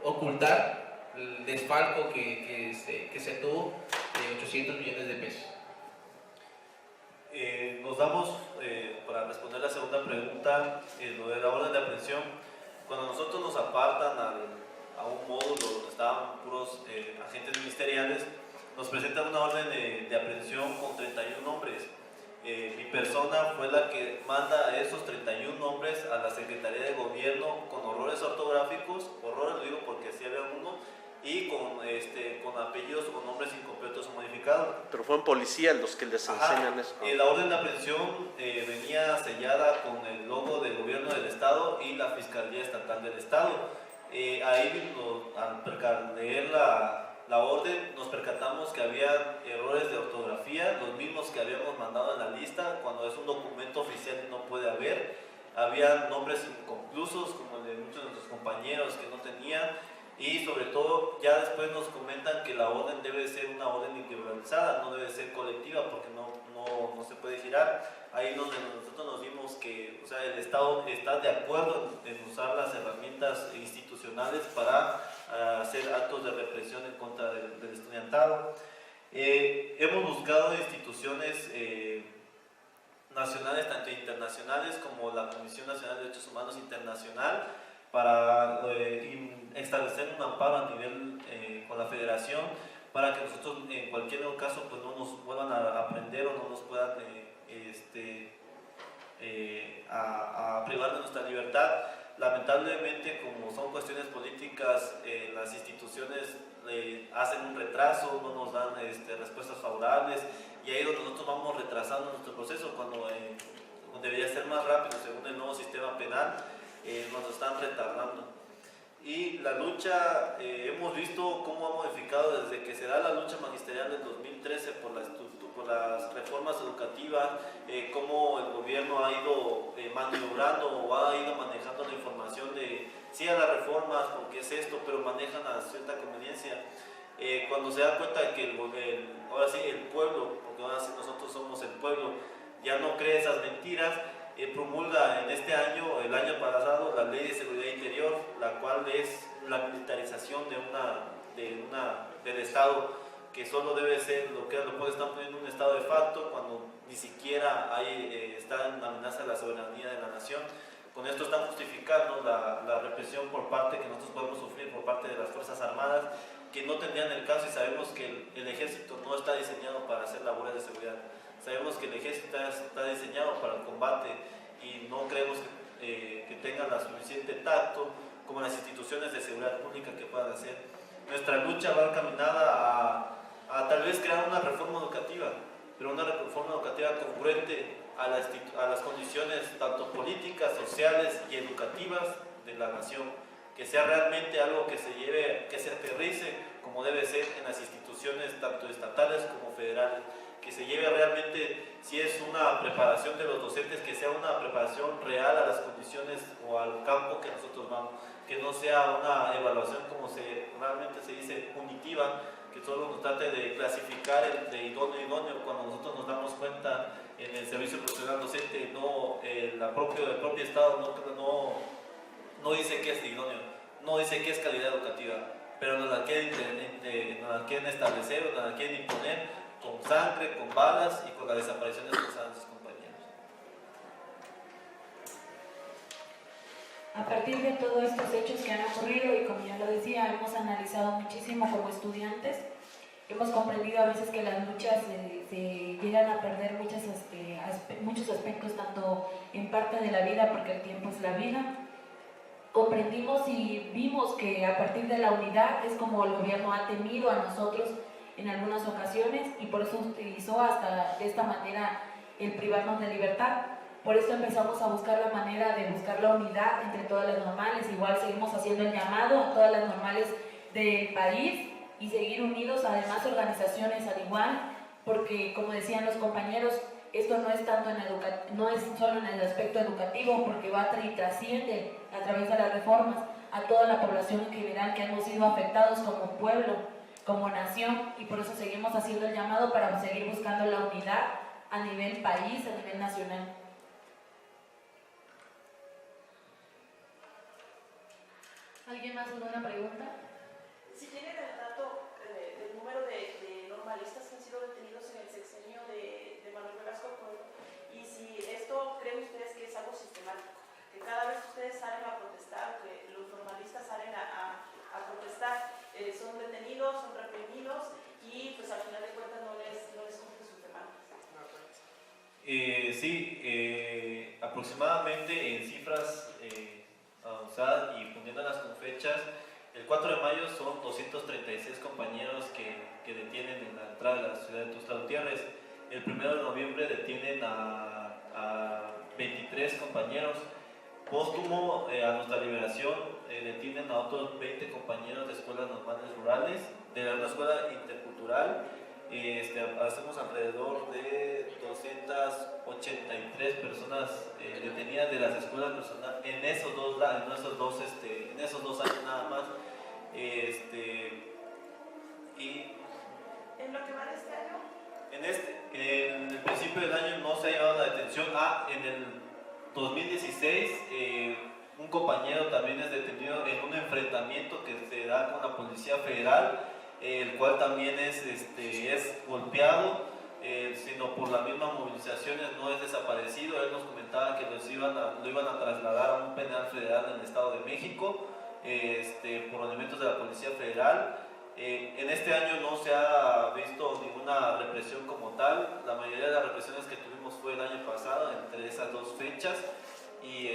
ocultar el desfalco que se tuvo de 800 millones de pesos. Nos damos, para responder la segunda pregunta, lo de la orden de aprehensión. Cuando nosotros nos apartan a un módulo donde estaban puros agentes ministeriales, nos presentan una orden de aprehensión con 31 nombres. Mi persona fue la que manda a esos 31 nombres a la Secretaría de Gobierno con errores ortográficos, errores lo digo porque sí había uno, y con apellidos o nombres incompletos o modificados. Pero fueron policías los que les enseñan eso. La orden de aprehensión venía sellada con el logo del Gobierno del Estado y la Fiscalía Estatal del Estado. Ahí, al leer la orden, nos percatamos que había errores de ortografía, los mismos que habíamos mandado en la lista. Cuando es un documento oficial no puede haber. Había nombres inconclusos, como el de muchos de nuestros compañeros que no tenían. Y sobre todo, ya después nos comentan que la orden debe ser una orden individualizada, no debe ser colectiva, porque no se puede girar. Ahí donde nosotros nos dimos que, o sea, el Estado está de acuerdo en usar las herramientas institucionales para hacer actos de represión en contra del estudiantado. Hemos buscado instituciones nacionales, tanto internacionales como la Comisión Nacional de Derechos Humanos Internacional, para establecer un amparo a nivel con la federación, para que nosotros en cualquier caso pues no nos vuelvan a aprender o no nos puedan a privar de nuestra libertad. Lamentablemente, como son cuestiones políticas, las instituciones hacen un retraso, no nos dan respuestas favorables, y ahí es donde nosotros vamos retrasando nuestro proceso, cuando debería ser más rápido según el nuevo sistema penal. Nos están retardando. Y la lucha, hemos visto cómo ha modificado desde que se da la lucha magisterial del 2013 por las reformas educativas, cómo el gobierno ha ido maniobrando o ha ido manejando la información de sí a las reformas, porque es esto, pero manejan a cierta conveniencia. Cuando se da cuenta de que ahora sí el pueblo, porque ahora sí nosotros somos el pueblo, ya no cree esas mentiras, promulga en este año, el año pasado, la Ley de Seguridad Interior, la cual es la militarización del Estado, que solo debe ser lo puede estar poniendo un estado de facto cuando ni siquiera está en amenaza la soberanía de la nación. con esto están justificando la represión por parte que nosotros podemos sufrir por parte de las Fuerzas Armadas, que no tendrían el caso, y sabemos que el ejército no está diseñado para hacer labores de seguridad. Sabemos que el ejército está diseñado para el combate y no creemos que tengan la suficiente tacto como las instituciones de seguridad pública que puedan hacer. Nuestra lucha va encaminada a tal vez crear una reforma educativa, pero una reforma educativa congruente a las condiciones tanto políticas, sociales y educativas de la nación, que sea realmente algo que se aterrice como debe ser en las instituciones tanto estatales como federales, que se lleve realmente, si es una preparación de los docentes, que sea una preparación real a las condiciones o al campo que nosotros vamos, que no sea una evaluación como realmente se dice punitiva, que solo nos trate de clasificar de idóneo a idóneo, cuando nosotros nos damos cuenta en el servicio profesional docente, no el propio Estado no dice que es idóneo, no dice que es calidad educativa, pero nos la quieren establecer, nos la quieren imponer con sangre, con balas y con las desapariciones forzadas de sus compañeros. A partir de todos estos hechos que han ocurrido, y como ya lo decía, hemos analizado muchísimo como estudiantes, hemos comprendido a veces que las luchas se llegan a perder muchos aspectos, tanto en parte de la vida, porque el tiempo es la vida. Comprendimos y vimos que a partir de la unidad es como el gobierno ha temido a nosotros en algunas ocasiones, y por eso utilizó hasta de esta manera el privarnos de libertad. Por eso empezamos a buscar la manera de buscar la unidad entre todas las normales. Igual seguimos haciendo el llamado a todas las normales del país y seguir unidos, además organizaciones al igual, porque como decían los compañeros, esto no es tanto no es solo en el aspecto educativo, porque va y trasciende a través de las reformas a toda la población en general, que hemos sido afectados como pueblo, como nación, y por eso seguimos haciendo el llamado para seguir buscando la unidad a nivel país, a nivel nacional. ¿Alguien más alguna pregunta? Si tienen el dato del número de normalistas que han sido detenidos en el sexenio de Manuel Velasco Pueblo, y si esto creen ustedes que es algo sistemático, que cada vez que ustedes salen a protestar, que los normalistas salen a protestar, son detenidos, son reprimidos y pues al final de cuentas no les cumplen sus demandas. Sí, aproximadamente en cifras y poniéndolas con fechas, el 4 de mayo son 236 compañeros que detienen en la entrada de la ciudad de Tuxtla Gutiérrez. El 1 de noviembre detienen a 23 compañeros. Póstumo a nuestra liberación detienen a otros 20 compañeros de escuelas normales rurales, de una escuela intercultural. Hacemos alrededor de 283 personas detenidas de las escuelas personales en esos dos años nada más. ¿En lo que va de este año? En el principio del año no se ha llevado la detención. En el 2016 un compañero también es detenido en un enfrentamiento que se da con la Policía Federal, el cual también es golpeado, sino por las mismas movilizaciones no es desaparecido. Él nos comentaba que lo iban a trasladar a un penal federal en el Estado de México por elementos de la Policía Federal. En este año no se ha visto ninguna represión como tal. La mayoría de las represiones que tuvimos fue el año pasado, entre esas dos fechas, y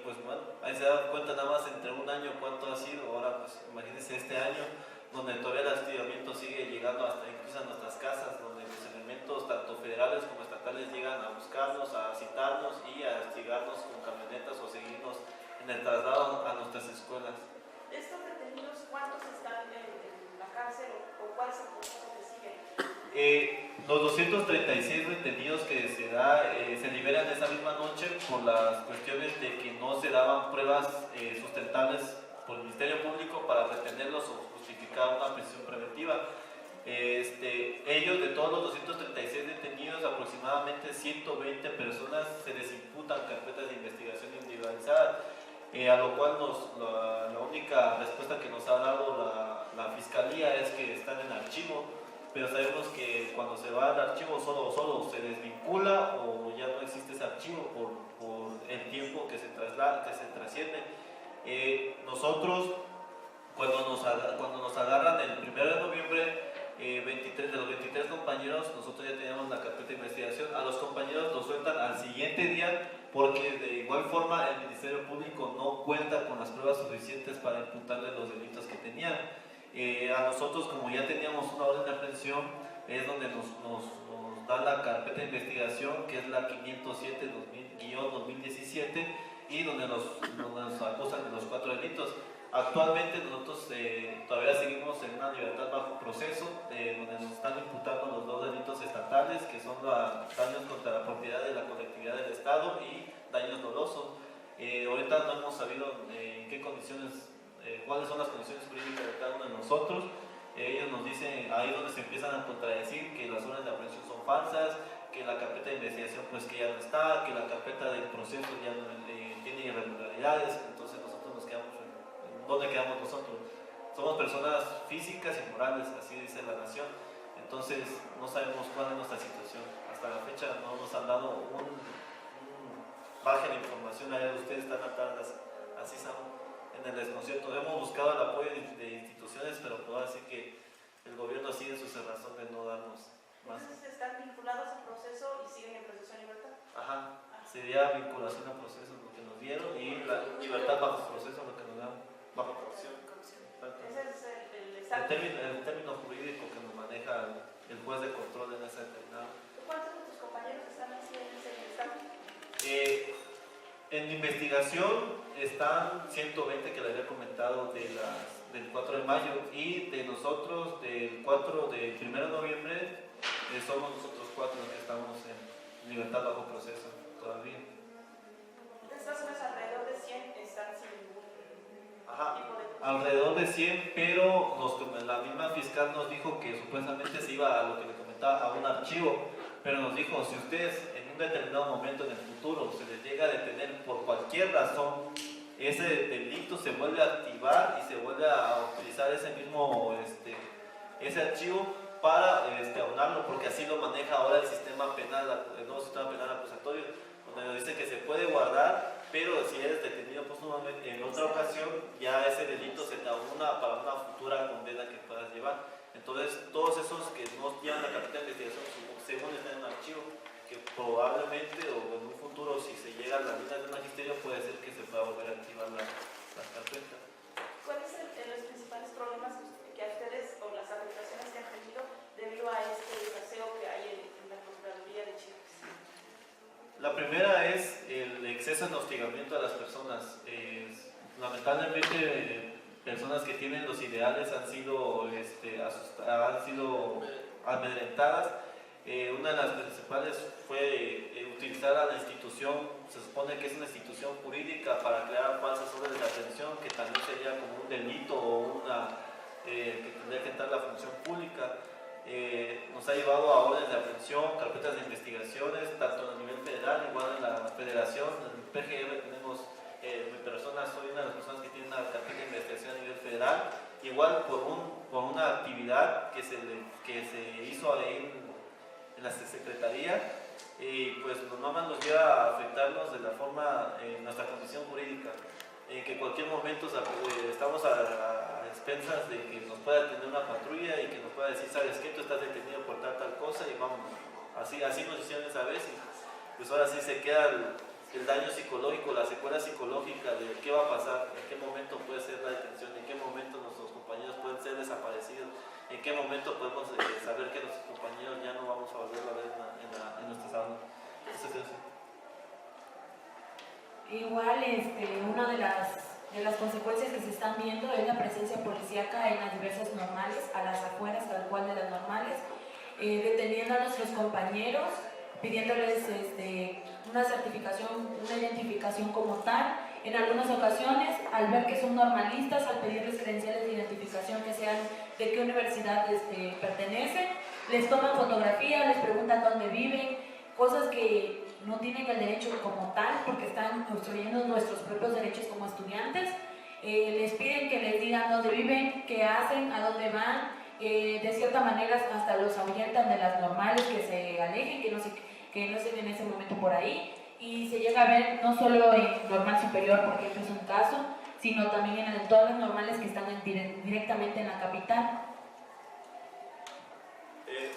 pues bueno, ahí se dan cuenta nada más entre un año cuánto ha sido. Ahora pues imagínense este año, donde todavía el hostigamiento sigue llegando hasta incluso a nuestras casas, donde los elementos tanto federales como estatales llegan a buscarnos, a citarnos y a hostigarnos con camionetas o seguirnos en el traslado a nuestras escuelas. ¿Estos detenidos cuántos están en la cárcel o cuál es el proceso que sigue? Los 236 detenidos que se liberan esa misma noche por las cuestiones de que no se daban pruebas sustentables por el Ministerio Público para retenerlos o justificar una prisión preventiva. Ellos, de todos los 236 detenidos, aproximadamente 120 personas se les imputan carpetas de investigación individualizada, a lo cual la única respuesta que nos ha dado la Fiscalía es que están en archivo, pero sabemos que cuando se va al archivo solo se desvincula o ya no existe ese archivo por el tiempo que que se trascienden. Nosotros, cuando nos agarran el 1 de noviembre, de los 23 compañeros, nosotros ya teníamos la carpeta de investigación. A los compañeros los sueltan al siguiente día porque de igual forma el Ministerio Público no cuenta con las pruebas suficientes para imputarle los delitos que tenían. A nosotros, como ya teníamos una orden de aprehensión, es donde nos da la carpeta de investigación, que es la 507-2017, y donde nos acusan de los 4 delitos. Actualmente nosotros todavía seguimos en una libertad bajo proceso, donde nos están imputando los 2 delitos estatales, que son daños contra la propiedad de la colectividad del Estado y daños dolosos. Ahorita no hemos sabido en qué condiciones, cuáles son las condiciones jurídicas de cada uno de nosotros. Ellos nos dicen, ahí donde se empiezan a contradecir, que las órdenes de aprehensión son falsas, que la carpeta de investigación pues que ya no está, que la carpeta del proceso ya no tiene irregularidades. Entonces nosotros nos quedamos ¿dónde quedamos nosotros? Somos personas físicas y morales, así dice la nación. Entonces no sabemos cuál es nuestra situación. Hasta la fecha no nos han dado un baje de información. Allá ustedes están atadas, así estamos en el desconcierto. Hemos buscado el apoyo de instituciones, pero puedo decir que el gobierno sigue su cerrazón de no darnos más. Entonces están vinculados al proceso y siguen en proceso de libertad. Ajá, sería vinculación al proceso lo que nos dieron y la libertad bajo proceso lo que nos dan bajo coacción. Ese es el término jurídico que nos maneja el juez de control en ese determinado. ¿Cuántos de tus compañeros están así en ese estado? En investigación están 120 que le había comentado del 4 de mayo, y de nosotros del 1 de noviembre somos nosotros 4 los que estamos en libertad bajo proceso todavía. De estas personas alrededor de 100 están sin ningún tipo de... Alrededor de 100, pero la misma fiscal nos dijo que supuestamente se iba a lo que le comentaba, a un archivo, pero nos dijo, si ustedes en un determinado momento en el futuro se les llega a detener por cualquier razón, ese delito se vuelve a activar y se vuelve a utilizar ese mismo ese archivo para aunarlo, porque así lo maneja ahora el sistema penal, el nuevo sistema penal acusatorio, donde nos dice que se puede guardar, pero si eres detenido póstumamente en otra ocasión, ya ese delito se te aúna para una futura condena que puedas llevar. Entonces, todos esos que no llevan la carpeta de investigación, según están en un archivo, que probablemente o en un futuro, si se llega a la línea del magisterio, puede ser que se pueda volver a activar las carpetas. ¿Cuáles son los principales problemas que a ustedes, o las afectaciones que han tenido debido a este desaseo que hay en la Procuraduría de Chiapas? La primera es el exceso de hostigamiento a las personas. Lamentablemente, personas que tienen los ideales han sido amedrentadas. Una de las principales fue utilizar a la institución, se supone que es una institución jurídica, para crear falsas órdenes de aprehensión, que también sería como un delito o que tendría que entrar la función pública. Nos ha llevado a órdenes de aprehensión, carpetas de investigaciones, tanto a nivel federal, igual en la federación. En el PGR tenemos, mi persona, soy una de las personas que tiene una carpeta de investigación a nivel federal, igual por una actividad que se hizo ahí en la Secretaría, y pues nomás nos lleva a afectarnos de la forma, nuestra condición jurídica, en que en cualquier momento estamos a expensas de que nos pueda tener una patrulla y que nos pueda decir, sabes qué, tú estás detenido por tal cosa, y vámonos. Así nos hicieron esa vez, y pues ahora sí se queda el daño psicológico, la secuela psicológica de qué va a pasar, en qué momento puede ser la detención, en qué momento nuestros compañeros pueden ser desaparecidos, en qué momento podemos saber que nuestros compañeros ya no vamos a volver a ver en nuestras aulas. Igual, una de las consecuencias que se están viendo es la presencia policíaca en las diversas normales, a las afueras tal cual de las normales, deteniendo a nuestros compañeros, pidiéndoles una certificación, una identificación como tal. En algunas ocasiones, al ver que son normalistas, al pedirles credenciales de identificación que sean de qué universidad pertenecen, les toman fotografías, les preguntan dónde viven, cosas que no tienen el derecho como tal, porque están obstruyendo nuestros propios derechos como estudiantes. Les piden que les digan dónde viven, qué hacen, a dónde van. De cierta manera hasta los ahuyentan de las normales, que se alejen, que no estén en ese momento por ahí. y se llega a ver no solo en normal superior, por ejemplo, es un caso, sino también en todas las normales que están directamente en la capital.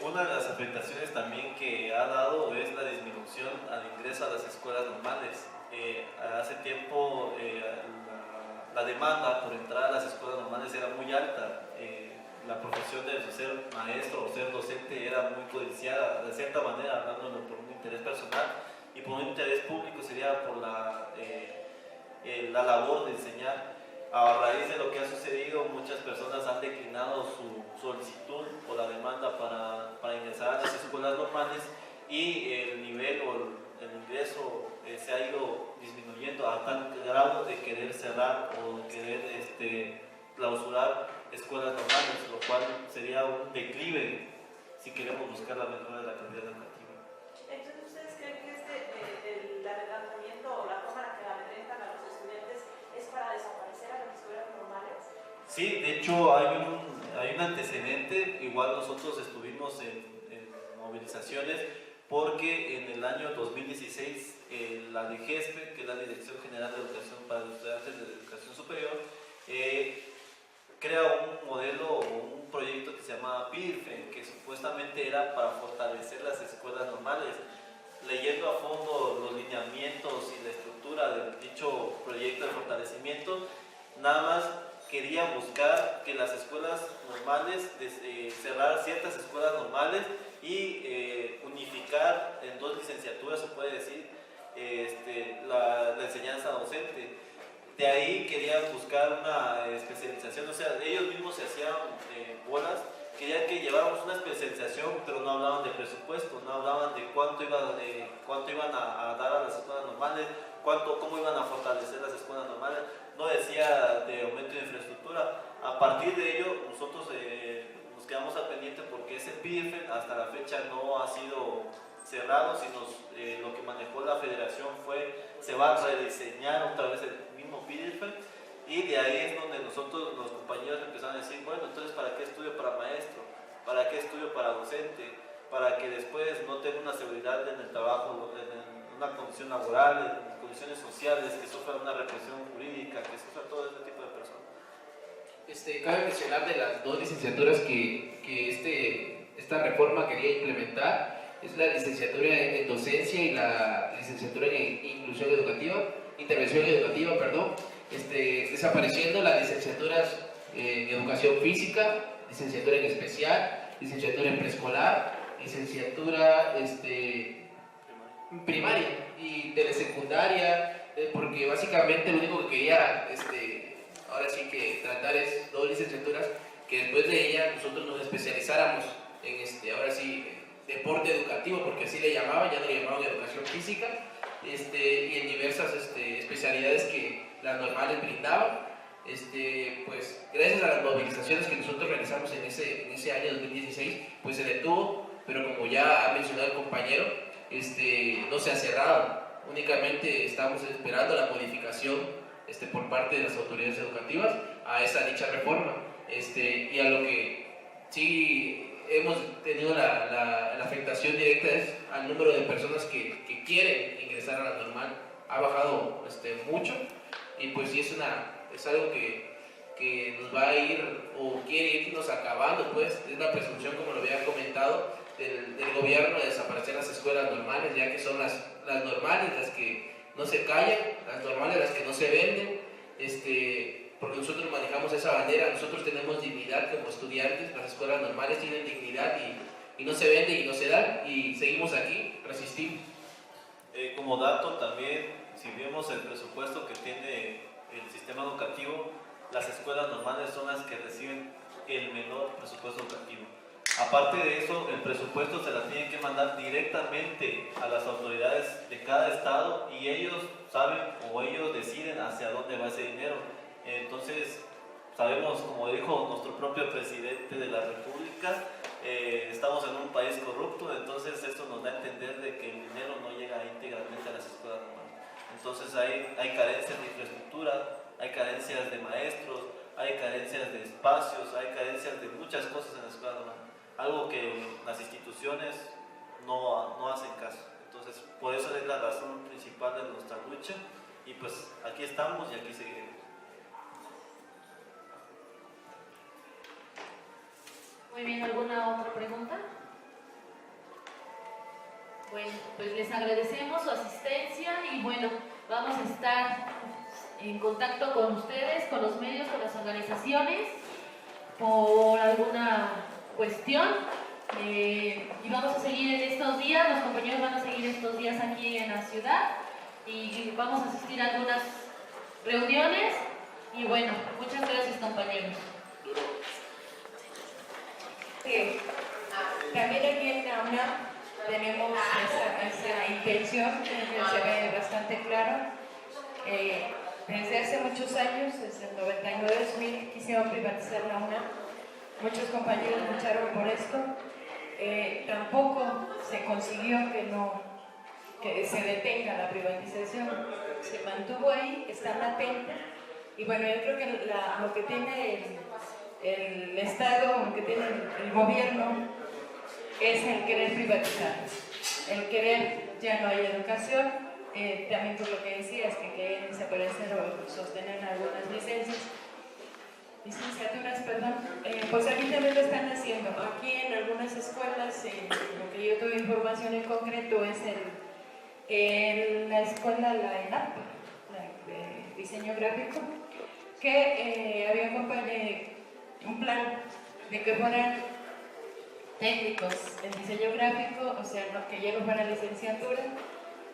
Una de las afectaciones también que ha dado es la disminución al ingreso a las escuelas normales. Hace tiempo la demanda por entrar a las escuelas normales era muy alta. La profesión de ser maestro o ser docente era muy codiciada, de cierta manera, hablándolo por un interés personal, y por un interés público sería por la labor de enseñar. A raíz de lo que ha sucedido, muchas personas han declinado su solicitud o la demanda para ingresar a las escuelas normales, y el nivel o el ingreso se ha ido disminuyendo a tal grado de querer cerrar o de querer clausurar escuelas normales, lo cual sería un declive si queremos buscar la mejora de la calidad educativa. Entonces, ¿ustedes creen que el adelantamiento o la forma en la que amedrentan a los estudiantes es para desaparecer a las escuelas normales? Sí, de hecho hay un antecedente. Igual nosotros estuvimos en movilizaciones porque en el año 2016 la DGESPE, que es la Dirección General de Educación para los Estudiantes de Educación Superior, crea un modelo o un proyecto que se llamaba PIRFE, que supuestamente era para fortalecer las escuelas normales. Leyendo a fondo los lineamientos y la estructura de dicho proyecto de fortalecimiento, nada más quería buscar que las escuelas normales, cerrar ciertas escuelas normales y unificar en 2 licenciaturas, se puede decir, la enseñanza docente. De ahí querían buscar una especialización, o sea, ellos mismos se hacían bolas, querían que lleváramos una especialización, pero no hablaban de presupuesto, no hablaban de cuánto iban a dar a las escuelas normales, cómo iban a fortalecer las escuelas normales, no decía de aumento de infraestructura. A partir de ello, nosotros nos quedamos al pendiente porque ese PIRFE hasta la fecha no ha sido cerrado, sino lo que manejó la federación se va a rediseñar otra vez el mismo PIRFE, y de ahí es donde nosotros, los compañeros, empezaron a decir, bueno, entonces ¿para qué estudio para maestro? ¿Para qué estudio para docente? Para que después no tenga una seguridad en el trabajo, en una condición laboral, en condiciones sociales, que sufra una represión jurídica, que sufra todo este tipo de personas. Cabe mencionar de las 2 licenciaturas que esta reforma quería implementar, es la licenciatura en docencia y la licenciatura en intervención educativa, perdón, desapareciendo las licenciaturas en educación física, licenciatura en especial, licenciatura en preescolar, licenciatura primaria y telesecundaria, porque básicamente lo único que quería ahora sí que tratar es 2 licenciaturas, que después de ella nosotros nos especializáramos en ahora sí deporte educativo, porque así le llamaban, ya no le llamaban educación física, y en diversas especialidades que las normales brindaban. Pues gracias a las movilizaciones que nosotros realizamos en ese año 2016, pues se detuvo, pero como ya ha mencionado el compañero, no se ha cerrado, únicamente estamos esperando la modificación por parte de las autoridades educativas a esa dicha reforma, y a lo que sí hemos tenido la afectación directa es al número de personas que quieren ingresar a la normal. Ha bajado mucho, y pues sí es algo que nos va a ir o quiere irnos acabando, pues es la presunción, como lo había comentado, del gobierno de desaparecer las escuelas normales, ya que son las normales las que no se callan, las normales las que no se venden, porque nosotros manejamos esa bandera, nosotros tenemos dignidad como estudiantes, las escuelas normales tienen dignidad y no se venden y no se dan, y seguimos aquí, resistimos. Como dato también, si vemos el presupuesto que tiene el sistema educativo, las escuelas normales son las que reciben el menor presupuesto educativo. Aparte de eso, el presupuesto se la tienen que mandar directamente a las autoridades de cada estado, y ellos saben o ellos deciden hacia dónde va ese dinero. Entonces, sabemos, como dijo nuestro propio presidente de la República, estamos en un país corrupto, entonces esto nos da a entender de que el dinero no llega íntegramente a las escuelas normales. Entonces hay carencias de infraestructura, hay carencias de maestros, hay carencias de espacios, hay carencias de muchas cosas en la escuela normal, algo que las instituciones no hacen caso. Entonces, por eso es la razón principal de nuestra lucha y pues aquí estamos y aquí seguiremos. Muy bien, ¿alguna otra pregunta? Bueno, pues les agradecemos su asistencia y bueno, vamos a estar en contacto con ustedes, con los medios, con las organizaciones, por alguna cuestión. Y vamos a seguir en estos días, los compañeros van a seguir estos días aquí en la ciudad y vamos a asistir a algunas reuniones y bueno, muchas gracias compañeros. Sí. También aquí en la UNAM tenemos esa intención que se ve bastante claro. Desde hace muchos años, desde el 99-2000, quisieron privatizar la UNAM. Muchos compañeros lucharon por esto. Tampoco se consiguió que se detenga la privatización. Se mantuvo ahí, está latente. Y bueno, yo creo que lo que tiene el Estado, lo que tiene el gobierno, es el querer privatizar. El querer, ya no hay educación, también por lo que decías, que quieren desaparecer o sostener algunas licenciaturas, perdón, pues aquí también lo están haciendo. Aquí en algunas escuelas, lo que yo tuve información en concreto es en la escuela, la ENAP, de diseño gráfico, que había un plan de que fueran técnicos en diseño gráfico, o sea, que ya no fuera licenciatura.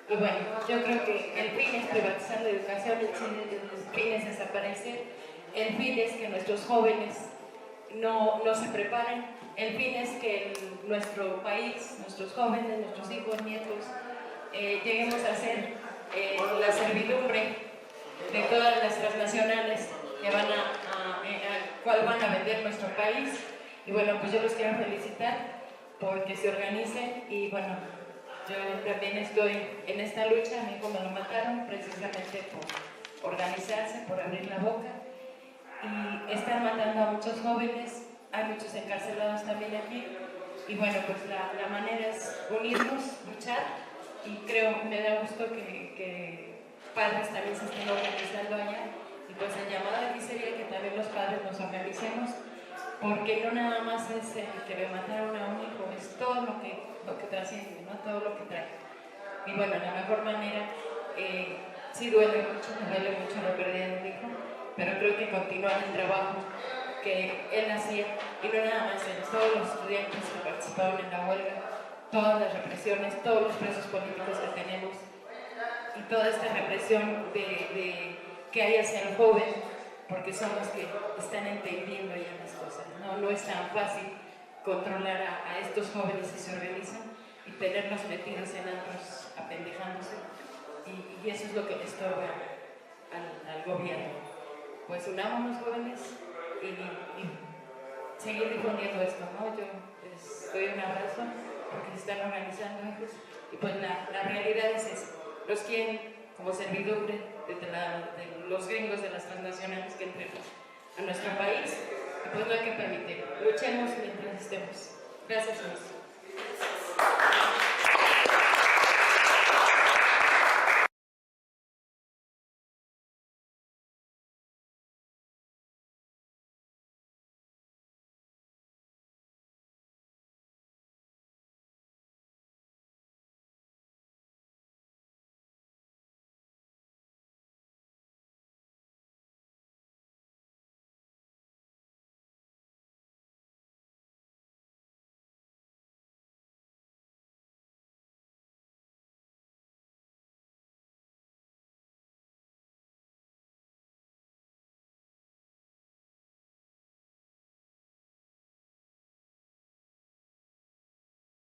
Y bueno, yo creo que el fin es privatizar la educación, el fin es desaparecer, el fin es que nuestros jóvenes no se preparen, el fin es que nuestro país, nuestros jóvenes, nuestros hijos, nietos, lleguemos a ser la servidumbre de todas las transnacionales que cuál van a vender nuestro país. Y bueno, pues yo los quiero felicitar porque se organicen y bueno, yo también estoy en esta lucha. A mi hijo me lo mataron precisamente por organizarse, por abrir la boca y están matando a muchos jóvenes, hay muchos encarcelados también aquí y bueno, pues la manera es unirnos, luchar y creo, me da gusto que padres también se estén organizando allá y pues el llamado aquí sería que también los padres nos organicemos porque no nada más es que me mataron a un hijo, es todo lo que trasciende, ¿no? Todo lo que trae. Y bueno, la mejor manera, sí duele mucho la pérdida de un hijo, pero creo que continuar el trabajo que él hacía, y no nada más él, todos los estudiantes que participaron en la huelga, todas las represiones, todos los presos políticos que tenemos, y toda esta represión que hay hacia el joven, porque son los que están entendiendo ya las cosas. No es tan fácil controlar a estos jóvenes que se organizan y tenerlos metidos en antros apendejándose. Y eso es lo que le estorba al gobierno. Pues unámonos jóvenes y seguir difundiendo esto, ¿no? Yo les doy un abrazo porque se están organizando hijos y pues la realidad es esa. Los quieren como servidumbre de los gringos de las transnacionales que entren a nuestro país y pues no hay que permitirlo. Luchemos mientras estemos. Gracias, Luis.